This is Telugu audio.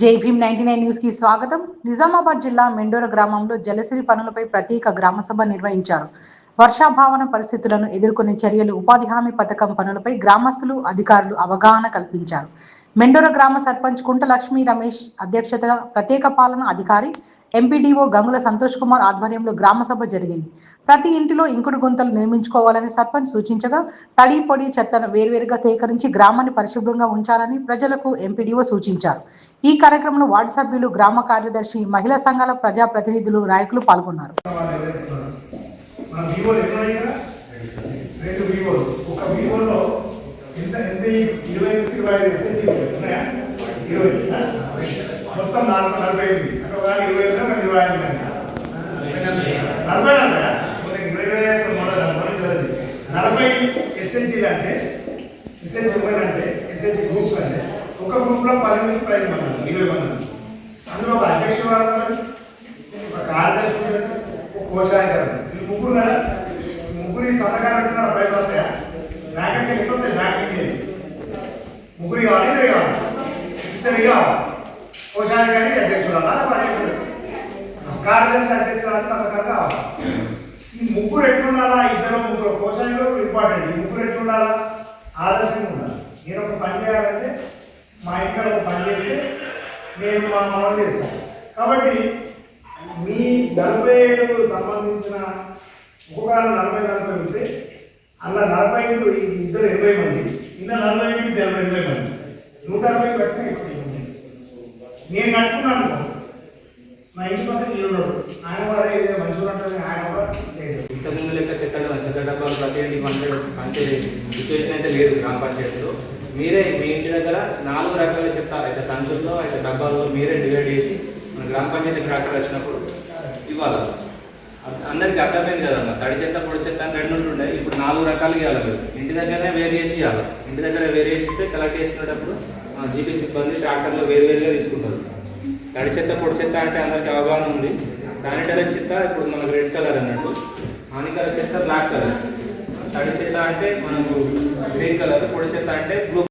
జై భీమ్ 99 న్యూస్ కి స్వాగతం. నిజామాబాద్ జిల్లా మెండోర గ్రామంలో జలసిరి పనులపై ప్రత్యేక గ్రామసభ నిర్వహించారు. వర్షాభావన పరిస్థితులను ఎదుర్కొనే చర్యలు, ఉపాధి హామీ పథకం పనులపై గ్రామస్తులు, అధికారులు అవగాహన కల్పించారు. మెండోర గ్రామ సర్పంచ్ కుంట లక్ష్మీ రమేష్ అధ్యక్షతన ప్రత్యేక పాలన అధికారి ఎంపీడీఓ గంగుల సంతోష్ కుమార్ ఆధ్వర్యంలో గ్రామ సభ జరిగింది. ప్రతి ఇంటిలో ఇంకుడు గుంతలు నిర్మించుకోవాలని సర్పంచ్ సూచించగా, తడి పొడి చెత్తను వేర్వేరుగా సేకరించి గ్రామాన్ని పరిశుభ్రంగా ఉంచాలని ప్రజలకు ఎంపీడీఓ సూచించారు. ఈ కార్యక్రమంలో వార్డు సభ్యులు, గ్రామ కార్యదర్శి, మహిళా సంఘాల ప్రజాప్రతినిధులు, నాయకులు పాల్గొన్నారు. మొత్తం 40 ఎస్ఎన్సీలు అంటే ఎస్ఎన్సీ గ్రూప్స్ అంటే ఒక గ్రూప్లో 10 మంది ప్రైజ్ ఉన్నారు, 20 మంది. అందులో ఒక అధ్యక్షుడు, ఒక కార్యదర్శి, ఒక కోశాధికారి, ఈ ముగ్గురు కదా. ముగ్గురు ఈ సంతకాలు పెట్టుకున్న ప్రైజ్ వస్తాయా? నాకంటే ఎక్కువ నాకంటే ముగ్గురు కావాలి, ఇద్దరు కావాలి. కోశాధికారి అధ్యక్షుడు కార్యదర్శి అధ్యక్షుడు సంతకాలు కావాలి. ఈ ముగ్గురు ఎట్లుండాలా? ఇద్దరు ముగ్గురు కోశాధికారులు ఇంపార్టెంట్. ఈ ముగ్గురు ఎట్లుండాలా? ఆదర్శంగా ఉండాలి. నేను ఒక పని చేయాలంటే మా ఇంట్లో ఒక పని చేస్తే నేను మా మనం చేస్తాను. కాబట్టి మీ 47 సంబంధించిన ఉపకారం 40 ఉంటే అలా 40 ఇద్దరు 20 మంది, ఇంకా 40 20 మంది, 140 కట్టిన ఎక్కువ. నేను కట్టుకున్నాను, మా ఇంటి పక్కన నీళ్ళు ఆయన కూడా ఇదే మంచిగా ఉంటుంది. ఆయన కూడా లేదు. ఇంతకుముందు లెక్క చెత్త డబ్బాలు ప్రతి ఇంటికి పంచే సిచ్యువేషన్ అయితే లేదు గ్రామ పంచాయతీలో. మీరే మీ ఇంటి దగ్గర 4 రకాల చెత్త అయితే సంచుల్లో అయితే డబ్బాల్లో మీరే డివైడ్ చేసి మన గ్రామ పంచాయతీ ట్రాక్టర్ వచ్చినప్పుడు ఇవ్వాలి. అందరికీ అర్థమైంది కదమ్మా. తడి చెత్త, పొడి చెత్త అని 2 ఉంటుండే, ఇప్పుడు 4 రకాలుగా ఇవ్వాలి. మీరు ఇంటి దగ్గరనే వేరు చేసి ఇవ్వాలి. ఇంటి దగ్గర వేరు చేసి ఇస్తే కలెక్ట్ చేసుకునేటప్పుడు జీపీ సిబ్బంది ట్రాక్టర్లో వేరువేరుగా తీసుకుంటారు. తడి చెత్త, పొడి చెత్త అంటే అందరికీ అవగాహన ఉంది. శానిటరీ చెత్త ఇప్పుడు మనకు రెడ్ కలర్ అన్నట్టు, హానికర చెత్త బ్లాక్ కలర్, తడి చెత్త అంటే మనకు గ్రీన్ కలర్, పొడి చెత్త అంటే బ్లూ.